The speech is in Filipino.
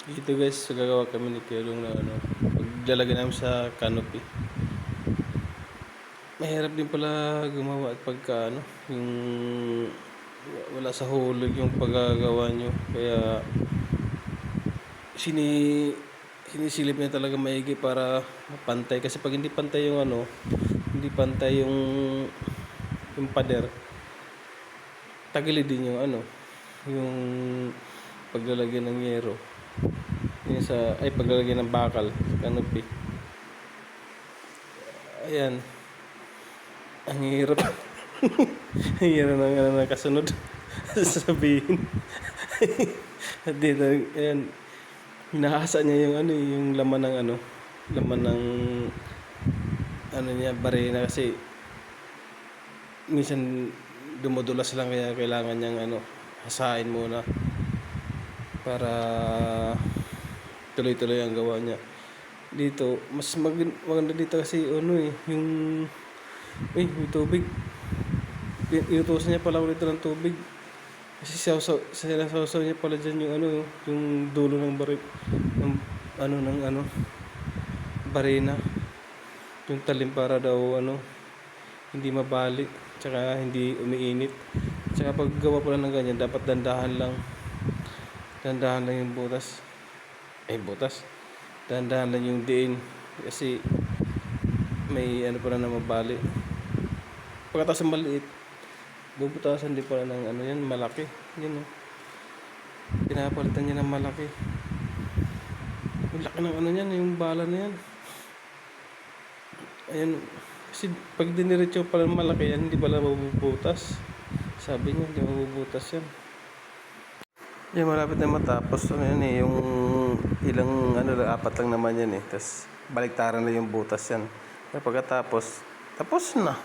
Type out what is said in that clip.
Ito guys, gagawa kami ni Kelong na paglalagay namin sa canopy. Mahirap din pala gumawa at pagka yung wala sa hulog yung paggagawa nyo. Kaya sinisilip niya talaga maigi para pantay. Kasi pag hindi pantay yung hindi pantay yung pader, tagilid din yung paglalagay ng yero. Yun paglalagay ng bakal, canopy. Ayan. Ang hirap. Ang hirap ng kasunod. Sasabihin. At dito, ayan. Hinahasa niya yung laman ng niya, barena kasi minsan dumudulas lang kaya kailangan niyang hasain muna para tuloy-tuloy ang gawa niya. Dito, mas maganda dito kasi yung tubig. Inutusan niya pala ulit ng tubig. Kasi sausaw niya pala dyan yung dulo ng barena. Yung talim para daw hindi mabali, tsaka hindi umiinit. Tsaka pag gawa pala ng ganyan, dapat dandahan lang yung butas. Dandahan lang yung diin kasi may pala na mabali. Pagkatapos ng maliit, bubutasan din pala ng yan, malaki. Yan pinapalitan niya ng malaki. Yung laki ng yan, yung bala na yan. Ayan, kasi pag diniretso pala malaki yan, hindi pala mabubutas. Sabi niya, hindi mabubutas yan. Yan, malapit na matapos. Yung ilang apat lang naman yan. Tapos baliktaran na yung butas yan. Kaya pagkatapos, tapos na.